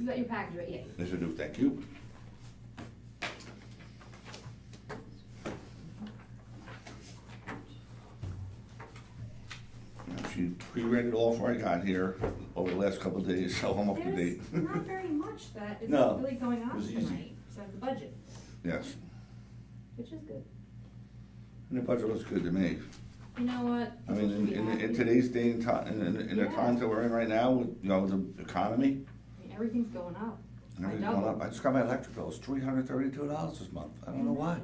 You got your package right, yeah. Yes, I do, thank you. She pre-read it all before I got here over the last couple of days, so I'm up to date. There's not very much that is No, really going it on was easy. tonight, besides the budget, Yes, which is good. and the budget looks good to me. You know what? I mean, People should be in happy. today's day and time, in the Yeah. times that we're in right now, with, you know, the economy, I mean, everything's going up. and I everything's going double. up. I just got my electric bill, it's $332 this month, I don't know why.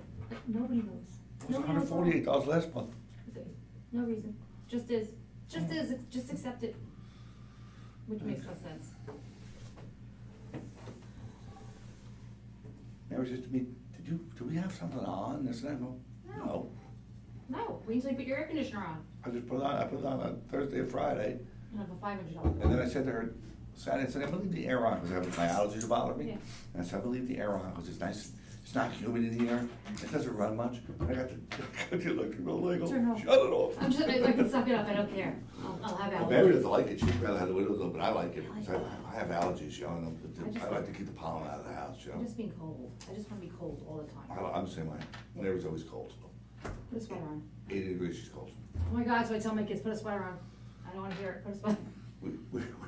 Nobody knows. It was $148 last month. Okay, no reason, just is, just accept it, which makes no sense. Mary says to me, do we have something on, this and that? No. No. No, wait until you put your air conditioner on, I just put it on a Thursday or Friday, you have a $500 bill. and then I said to her, Saturday, I said, I'm gonna leave the air on, because my allergies bother me. Yeah. And I said, I'm gonna leave the air on, because it's nice, it's not humid in here, it doesn't run much. And I got the electric bill, like, Turn it off. shut it off. I'm just, I can suck it up, I don't care, I'll have allergies. Mary doesn't like it, she'd rather have the windows open, but I like it, I like because it. I have allergies, you know, and I I like to keep the pollen out of the house, you I'm know. just being cold, I just wanna be cold all the time. I'm the same way, Mary's always cold. Put a sweater on. 80 degrees, she's cold. Oh my God, so I tell my kids, put a sweater on, I don't wanna hear it, put a sweater.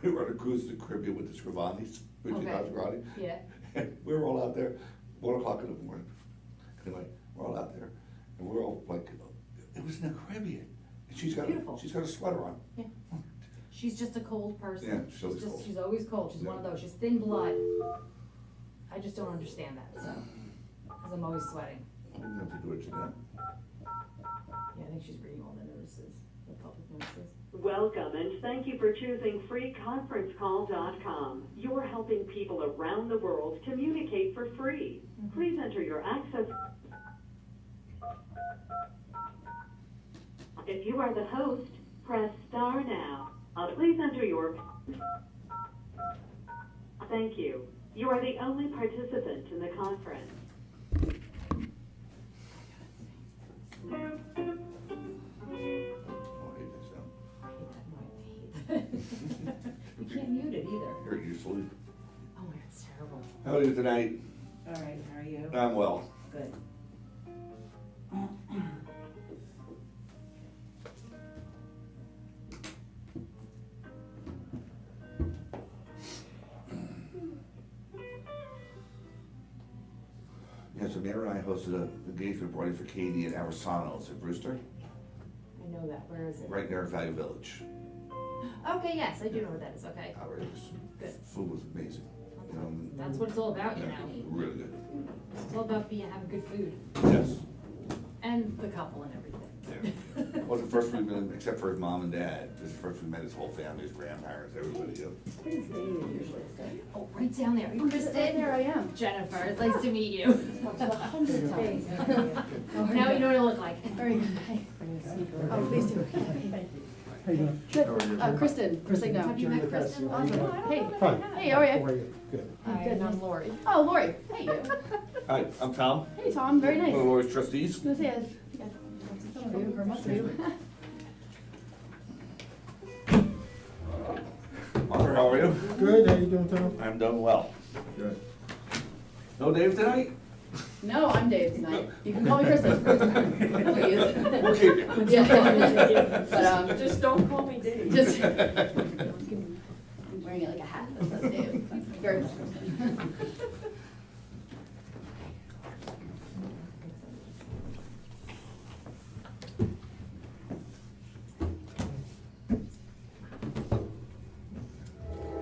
We were on a cruise to the Caribbean with the Scrivanis, Richie Okay. Scrivani. Yeah. And we were all out there, 1 o'clock in the morning. Anyway, we're all out there, and we're all like, it was in the Caribbean. And Beautiful. she's got a sweater on. Yeah. She's just a cold person. Yeah, she's always cold. She's always cold, she's one of Yeah. those, she's thin blood. I just don't understand that, so, cause I'm always sweating. I didn't have to do it, you know. Yeah, I think she's reading all the notices, the public notices. Welcome and thank you for choosing freeconferencecall.com. You're helping people around the world communicate for free. Please enter your access. If you are the host, press star now. Please enter your... Thank you. You are the only participant in the conference. Oh, I hate that sound. I hate that noise. You can't mute it either. You're usually. Oh my God, it's terrible. How are you tonight? All right, how are you? I'm well. Good. Yeah, so Mary and I hosted an engagement party for Katie at Aristotle at Brewster, I know that, where is it? right near Value Village. Okay, yes, I do know where that is, okay. Outrageous. Good. Food was amazing. You know, That's what it's all about, you yeah, know. really good. It's all about having good food, Yes. and the couple and everything. Yeah. Well, the first we've been, except for his mom and dad, this is the first we met his whole family, his grandparents, everybody. You know. Oh, right down there. Kristen. There I am. Jennifer, it's nice to meet you. Talked 100 times. Now you know what I look like. Very good. Oh, please do. Good. Kristen, Signo. Have you met Kristen? Awesome. Hey. Fine. Hey, how are you? How are you? Good. I'm good. I'm Lori. Oh, Lori. Hey, you. Hi, I'm Tom, Hey, Tom. Very nice. one of Lori's trustees. I was gonna say, I think I've some of you, or most of you. Mark, how are you? Good, how you doing, Tom? I'm done well. Good. No Dave tonight? No, I'm Dave tonight. You can call me Kristen. Please. We'll keep you. Yeah. But, Just don't call me Dave. just, I'm wearing it like a hat that says Dave. Very much Kristen.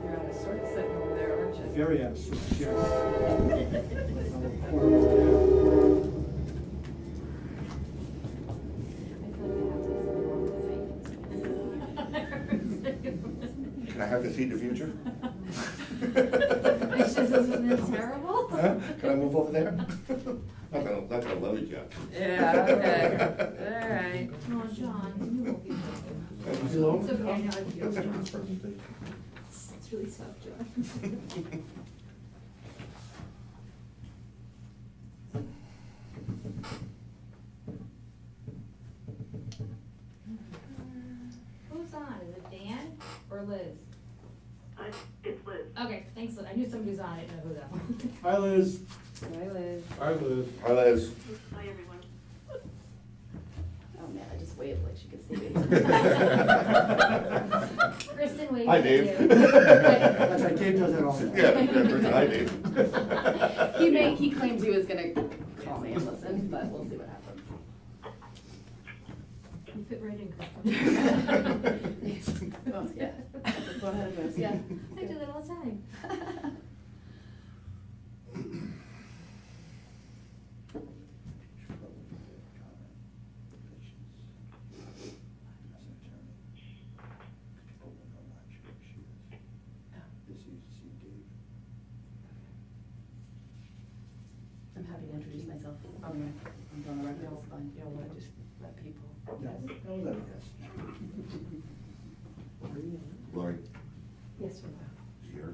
You're out of sorts sitting over there, aren't you? Very absent, yes. Can I have the seat of the future? It's just, isn't it terrible? Huh? Can I move over there? Not gonna love you, Jeff. Yeah, okay, all right. Oh, John, you won't be able to. Hello? It's okay, I know how it feels, John. It's really tough, John. Who's on? Is it Dan or Liz? It's Liz. Okay, Thanks, I knew somebody was on, I didn't know who that was. Hi, Liz. Hi, Liz. Hi, Liz. Hi, Liz. Hi, everyone. Oh man, I just waved like she could see me. Kristen waved Hi, at Dave. you. That's right, Dave does that all the time. Yeah, Kristen, hi, Dave. He claims he was gonna call me and listen, but we'll see what happens. You fit right in, Kristen. Oh, yeah. Go ahead, Liz, yeah. I do that all the time. I'm happy to introduce myself. Okay. I'm on the record, it's fine. You don't wanna just let people. Lori, Yes, we will. did you hear?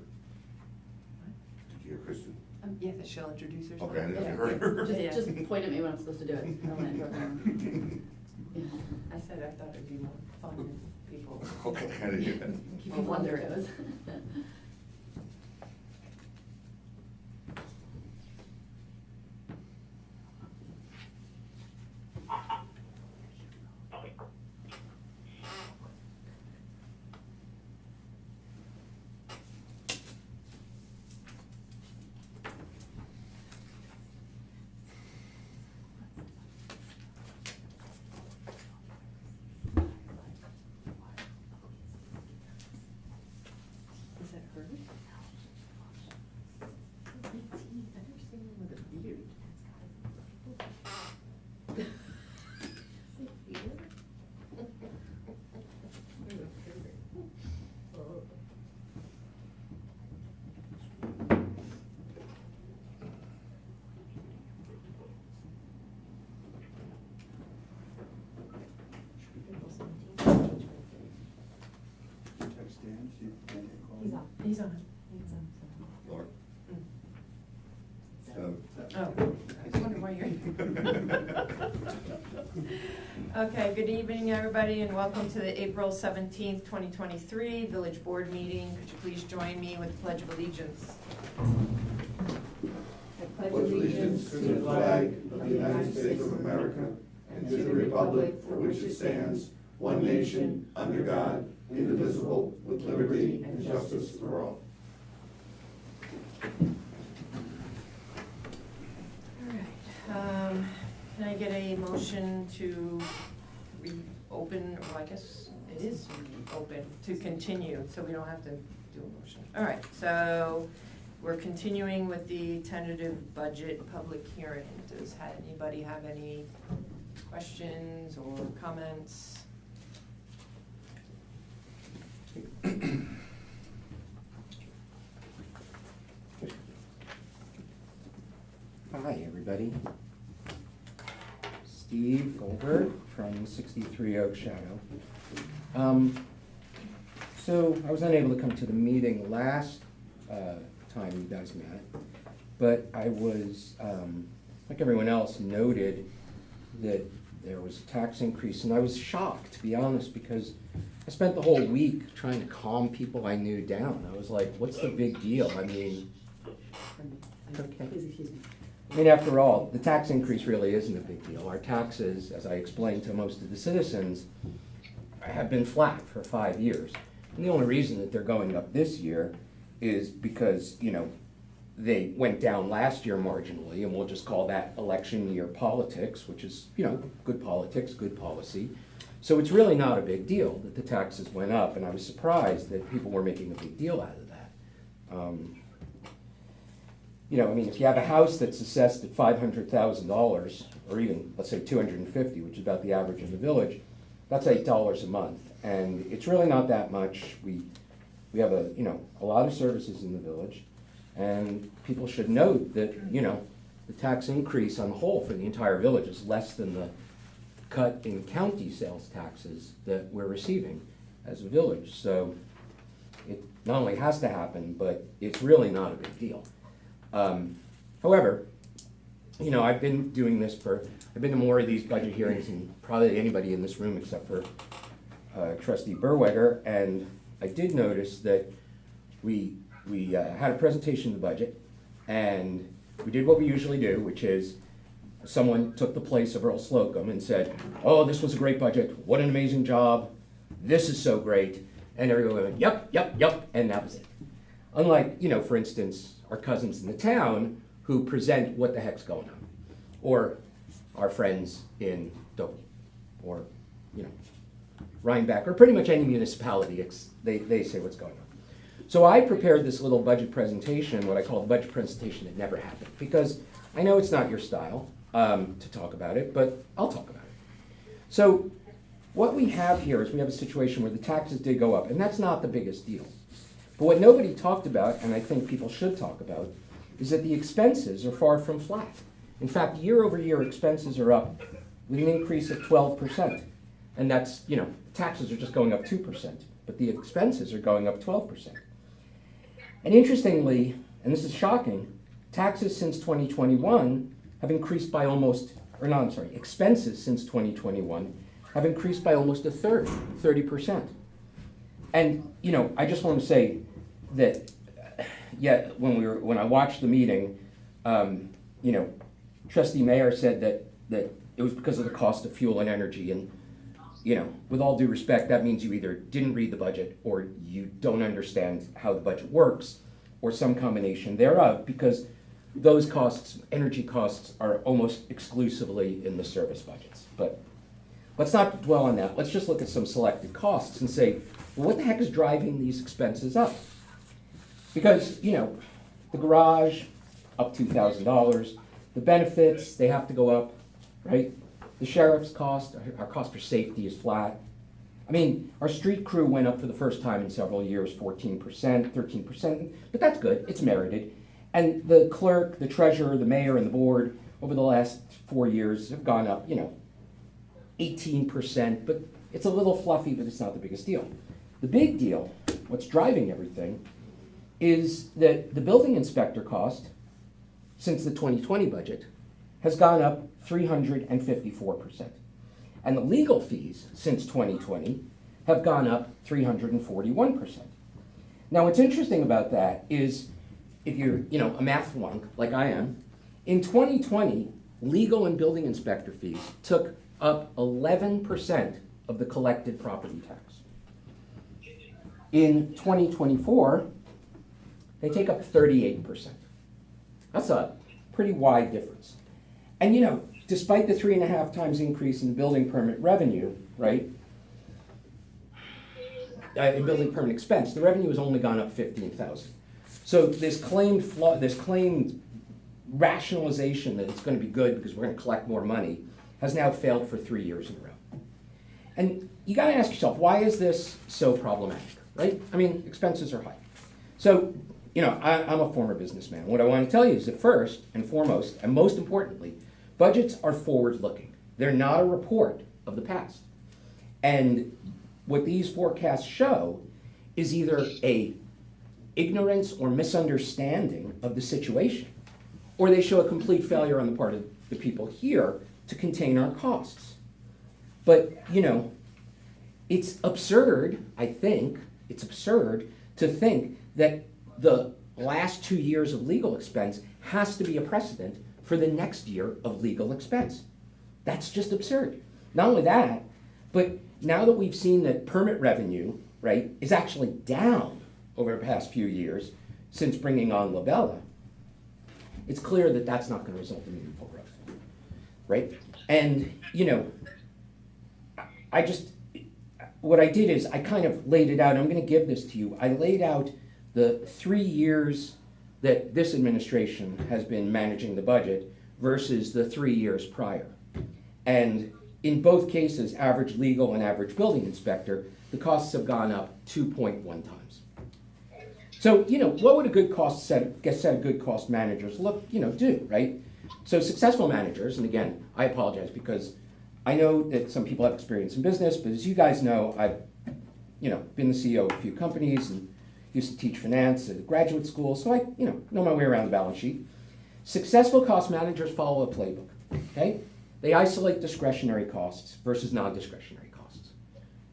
Did you hear Kristen? Yeah, that she'll introduce herself. Okay, I didn't know if you Yeah. heard her. Yeah. Just point at me when I'm supposed to do it. I don't wanna interrupt anyone. Yeah. I said I thought it'd be more fun if people. Okay, I didn't hear that. Keep people on their toes. Is that her? With a beard. Text Dan, see if Dan can call He's you. on. He's on. He's on. Lori. Oh, I was wondering why you're. Okay, good evening, everybody, and welcome to the April 17th, 2023 Village Board meeting. Could you please join me with the Pledge of Allegiance? Pledge allegiance to the flag of the United States of America and to the republic for which it stands, one nation, under God, indivisible, with liberty and justice for all. All right, can I get a motion to reopen, or I guess it is open, to continue, so we don't have to do a motion. All right, so we're continuing with the tentative budget public hearing. Does anybody have any questions or comments? Hi, everybody. Steve Goldberg from 63 Oak Shadow. So I was unable to come to the meeting last time you guys met, but I was, like everyone else, noted that there was a tax increase, and I was shocked, to be honest, because I spent the whole week trying to calm people I knew down. I was like, what's the big deal? I mean, okay. Please excuse me. I mean, after all, the tax increase really isn't a big deal. Our taxes, as I explained to most of the citizens, have been flat for 5 years. And the only reason that they're going up this year is because, you know, they went down last year marginally, and we'll just call that election year politics, which is, you know, good politics, good policy. So it's really not a big deal that the taxes went up, and I was surprised that people were making a big deal out of that. You know, I mean, if you have a house that's assessed at $500,000, or even, let's say, $250,000, which is about the average in the village, that's $8 a month, and it's really not that much. We have a lot of services in the village, and people should note that, you know, the tax increase on the whole for the entire village is less than the cut in county sales taxes that we're receiving as a village. So it not only has to happen, but it's really not a big deal. However, you know, I've been doing this I've been to more of these budget hearings than probably anybody in this room except for Trustee Berweger, and I did notice that we we had a presentation of the budget, and we did what we usually do, which is someone took the place of Earl Slocum and said, oh, this was a great budget, what an amazing job, this is so great, and everyone went, yep, yep, yep, and that was it. Unlike, you know, for instance, our cousins in the town who present what the heck's going on, or our friends in Dover, or, you know, Rhinebeck, or pretty much any municipality, they say what's going on. So I prepared this little budget presentation, what I call the budget presentation that never happened, because I know it's not your style to talk about it, but I'll talk about it. So what we have here is we have a situation where the taxes did go up, and that's not the biggest deal. But what nobody talked about, and I think people should talk about, is that the expenses are far from flat. In fact, year-over-year expenses are up with an increase of 12%. And that's, you know, taxes are just going up 2%, but the expenses are going up 12%. And interestingly, and this is shocking, taxes since 2021 have increased by almost, or no, I'm sorry, expenses since 2021 have increased by almost a third, 30%. And, you know, I just want to say that, yeah, when I watched the meeting, you know, Trustee Mayer said that it was because of the cost of fuel and energy, and, you know, with all due respect, that means you either didn't read the budget or you don't understand how the budget works, or some combination thereof, because those costs, energy costs, are almost exclusively in the service budgets. But let's not dwell on that. Let's just look at some selected costs and say, well, what the heck is driving these expenses up? Because, you know, the garage, up $2,000. The benefits, they have to go up, right? The sheriff's cost, our cost for safety is flat. I mean, our street crew went up for the first time in several years, 14%, 13%, but that's good, it's merited. And the clerk, the treasurer, the mayor, and the board over the last 4 years have gone up, you know, 18%, but it's a little fluffy, but it's not the biggest deal. The big deal, what's driving everything, is that the building inspector cost since the 2020 budget has gone up 354%. And the legal fees since 2020 have gone up 341%. Now what's interesting about that is, if you're, you know, a math wonk like I am, in 2020, legal and building inspector fees took up 11% of the collected property tax. In 2024, they take up 38%. That's a pretty wide difference. And you know, despite the 3.5 times increase in building permit revenue, right, in building permit expense, the revenue has only gone up 15,000. So this claimed rationalization that it's going to be good because we're going to collect more money has now failed for 3 years in a row. And you got to ask yourself, why is this so problematic, right? I mean, expenses are high. So, you know, I'm a former businessman. What I want to tell you is that first and foremost, and most importantly, budgets are forward-looking. They're not a report of the past. And what these forecasts show is either a ignorance or misunderstanding of the situation, or they show a complete failure on the part of the people here to contain our costs. But, you know, it's absurd, I think, it's absurd to think that the last 2 years of legal expense has to be a precedent for the next year of legal expense. That's just absurd. Not only that, but now that we've seen that permit revenue, right, is actually down over the past few years since bringing on Labella, it's clear that that's not going to result in meaningful growth, right? And, you know, what I did is I kind of laid it out. I'm going to give this to you. I laid out the 3 years that this administration has been managing the budget versus the 3 years prior. And in both cases, average legal and average building inspector, the costs have gone up 2.1 times. So, you know, what would a good set of good cost managers do, right? So successful managers, and again, I apologize because I know that some people have experience in business, but as you guys know, I've, you know, been the CEO of a few companies and used to teach finance at a graduate school, so I, you know my way around the balance sheet. Successful cost managers follow a playbook, okay? They isolate discretionary costs versus non-discretionary costs.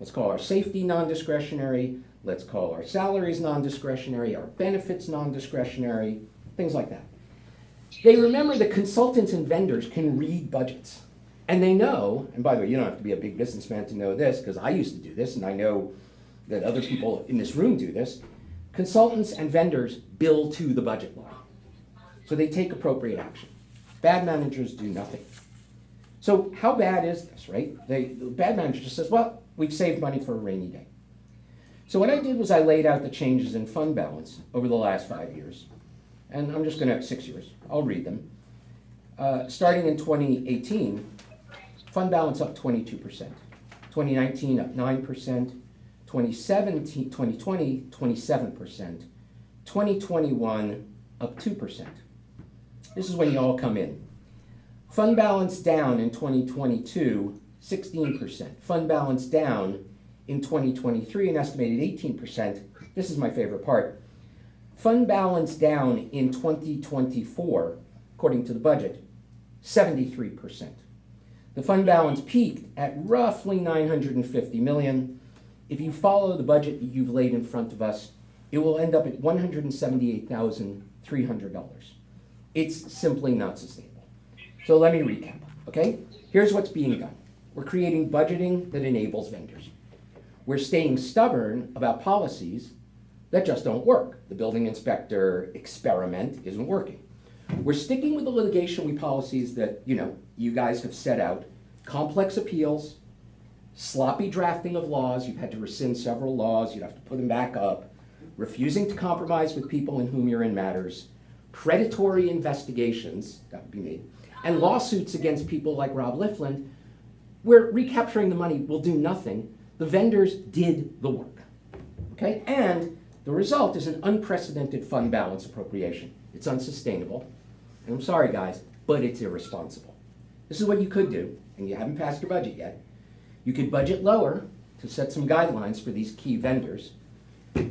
Let's call our safety non-discretionary. Let's call our salaries non-discretionary, our benefits non-discretionary, things like that. They remember that consultants and vendors can read budgets. And they know, and by the way, you don't have to be a big businessman to know this, because I used to do this, and I know that other people in this room do this. Consultants and vendors bill to the budget line. So they take appropriate action. Bad managers do nothing. So how bad is this, right? The bad manager just says, well, we've saved money for a rainy day. So what I did was I laid out the changes in fund balance over the last 5 years. And I'm just going to, 6 years, I'll read them. Starting in 2018, fund balance up 22%. 2019 up 9%. 2020, 27%. 2021 up 2%. This is when you all come in. Fund balance down in 2022, 16%. Fund balance down in 2023, an estimated 18%. This is my favorite part. Fund balance down in 2024, according to the budget, 73%. The fund balance peaked at roughly $950 million. If you follow the budget that you've laid in front of us, it will end up at $178,300. It's simply not sustainable. So let me recap, okay? Here's what's being done. We're creating budgeting that enables vendors. We're staying stubborn about policies that just don't work. The building inspector experiment isn't working. We're sticking with the litigation policies that, you guys have set out. Complex appeals, sloppy drafting of laws. You've had to rescind several laws. You'd have to put them back up. Refusing to compromise with people in whom you're in matters. Predatory investigations, that would be me, and lawsuits against people like Rob Liffland, where recapturing the money will do nothing. The vendors did the work, okay? And the result is an unprecedented fund balance appropriation. It's unsustainable, and I'm sorry guys, but it's irresponsible. This is what you could do, and you haven't passed your budget yet. You could budget lower to set some guidelines for these key vendors.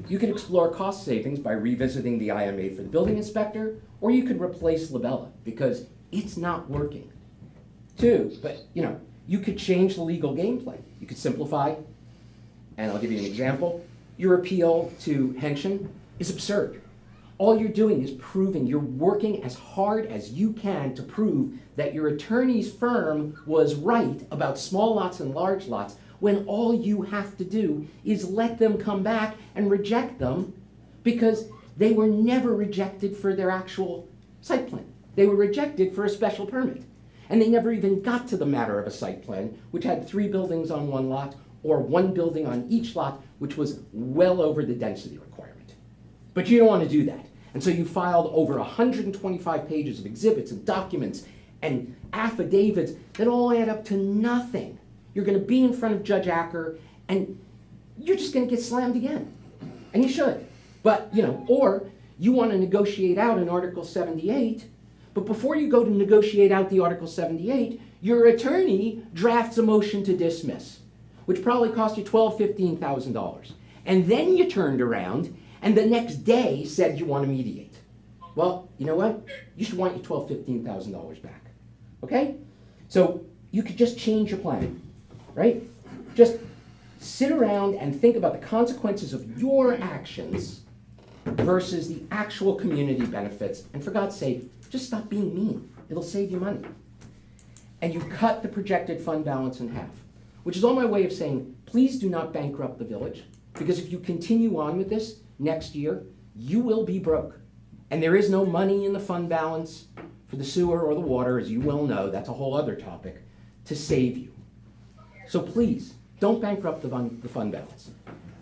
You could explore cost savings by revisiting the IMA for the building inspector, or you could replace Labella because it's not working. Two, but you could change the legal game plan. You could simplify, and I'll give you an example. Your appeal to Henshin is absurd. All you're doing is proving you're working as hard as you can to prove that your attorney's firm was right about small lots and large lots, when all you have to do is let them come back and reject them because they were never rejected for their actual site plan. They were rejected for a special permit. And they never even got to the matter of a site plan, which had 3 buildings on one lot or 1 building on each lot, which was well over the density requirement. But you don't want to do that. And so you filed over 125 pages of exhibits and documents and affidavits that all add up to nothing. You're going to be in front of Judge Acker, and you're just going to get slammed again. And you should. But, or you want to negotiate out an Article 78, but before you go to negotiate out the Article 78, your attorney drafts a motion to dismiss, which probably cost you $12,000, $15,000. And then you turned around and the next day said you want to mediate. Well, you know what? You should want your $12,000, $15,000 back. Okay? So you could just change your plan. Right? Just sit around and think about the consequences of your actions versus the actual community benefits. And for God's sake, just stop being mean. It'll save you money. And you cut the projected fund balance in half, which is all my way of saying, please do not bankrupt the village, because if you continue on with this next year, you will be broke. And there is no money in the fund balance for the sewer or the water, as you well know, that's a whole other topic, to save you. So please, don't bankrupt the fund balance.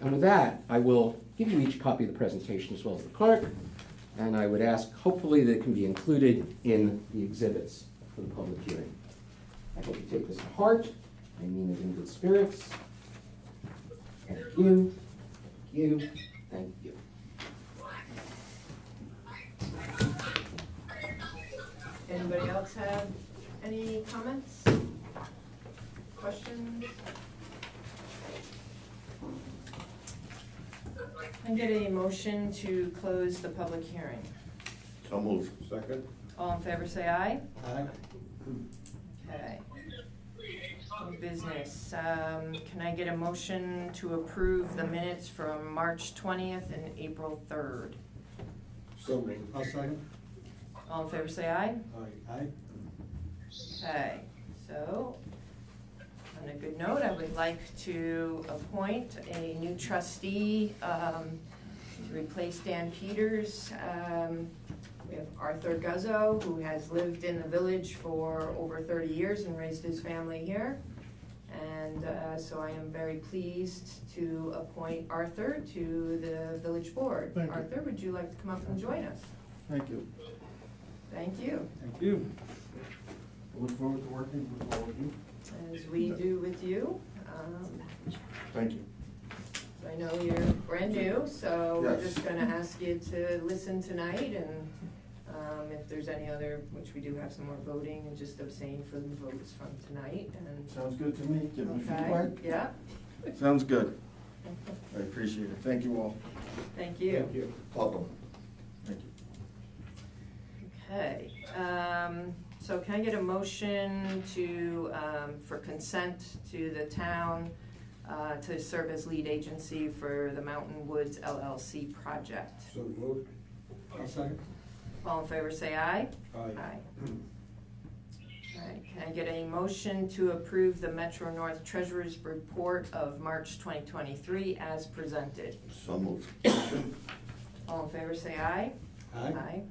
And with that, I will give you each a copy of the presentation as well as the clerk, and I would ask, hopefully, that it can be included in the exhibits for the public hearing. I hope you take this to heart. I mean it in good spirits. Thank you, thank you, thank you. Anybody else have any comments? Questions? I get a motion to close the public hearing. So moved. Second? All in favor say aye. Aye. Okay. business. Can I get a motion to approve the minutes from March 20th and April 3rd? So moved. I'll second. All in favor, say aye. Aye. Okay, so, on a good note, I would like to appoint a new trustee to replace Dan Peters. We have Arthur Guzzo, who has lived in the village for over 30 years and raised his family here. And so I am very pleased to appoint Arthur to the village board. Thank you. Arthur, would you like to come up and join us? Thank you. Thank you. Thank you. Look forward to working with all of you. As we do with you. Thank you. I know you're brand new, so we're Yes. just gonna ask you to listen tonight, and if there's any other, which we do have some more voting, and just abstain from the votes from tonight, and. Sounds good to me. Give me Okay, feedback. yeah, Sounds good. I appreciate it. Thank you all. thank you. Welcome. Thank you. Okay, so can I get a motion to, for consent to the town, to serve as lead agency for the Mountain Woods LLC project? So moved. I'll second. All in favor, say aye. Aye. All right, can I get a motion to approve the Metro North Treasurer's Report of March 2023 as presented? So moved. All in favor, say aye. Aye.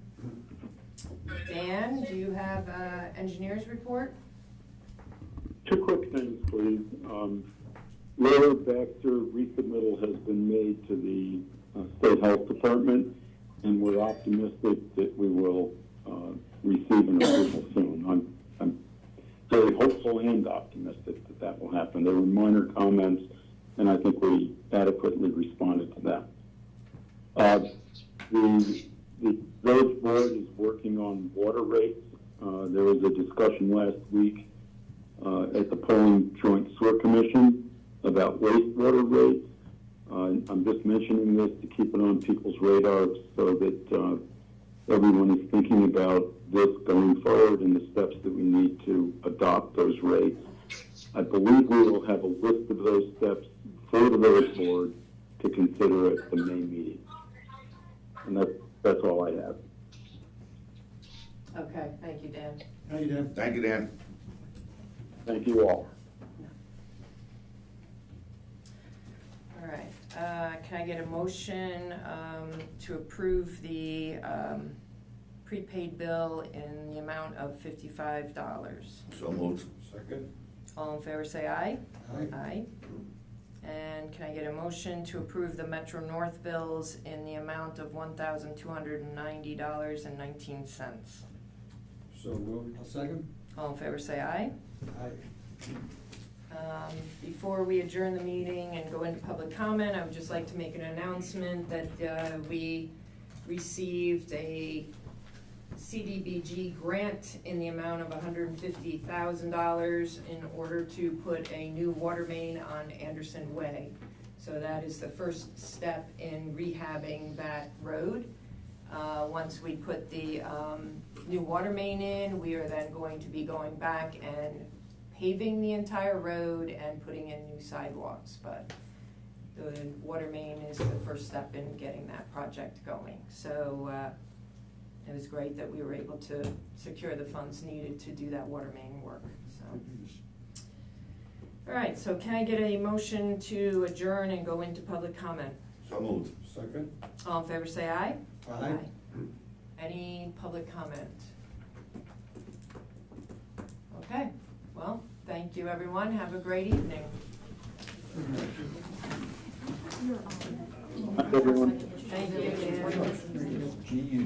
Dan, do you have engineer's report? Two quick things, please. Laura Baxter resubmittal has been made to the State Health Department, and we're optimistic that we will receive an approval soon. I'm very hopeful and optimistic that that will happen. There were minor comments, and I think we adequately responded to that. The village board is working on water rates. There was a discussion last week at the Polling Joint Sewer Commission about wastewater rates. I'm just mentioning this to keep it on people's radar so that everyone is thinking about this going forward and the steps that we need to adopt those rates. I believe we will have a list of those steps for the village board to consider at the May meeting. And that's all I have. Okay, thank you, Dan. How you doing? Thank you, Dan. Thank you all. All right, can I get a motion to approve the prepaid bill in the amount of $55? So moved. Second. All in favor, say aye. Aye. Aye. And can I get a motion to approve the Metro North bills in the amount of $1,290.19? So moved. I'll second. All in favor, say aye. Aye. Before we adjourn the meeting and go into public comment, I would just like to make an announcement that we received a CDBG grant in the amount of $150,000 in order to put a new water main on Anderson Way. So that is the first step in rehabbing that road. Once we put the new water main in, we are then going to be going back and paving the entire road and putting in new sidewalks. But the water main is the first step in getting that project going. So it was great that we were able to secure the funds needed to do that water main work. So, all right, so can I get a motion to adjourn and go into public comment? So moved. Second. All in favor, say aye. Aye. Any public comment? Okay, well, thank you, everyone. Have a great evening. Thanks, everyone. Thank you.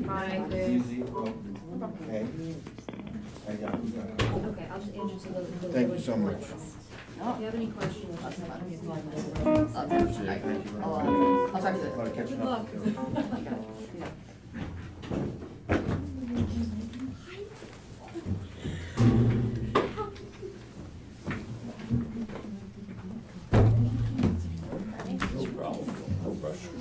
Hi. Okay. I got it. Okay, I'll just introduce the. Thank you so much. If you have any questions. I'll talk to Appreciate it. Thank you very much. I'll talk to Good luck. the.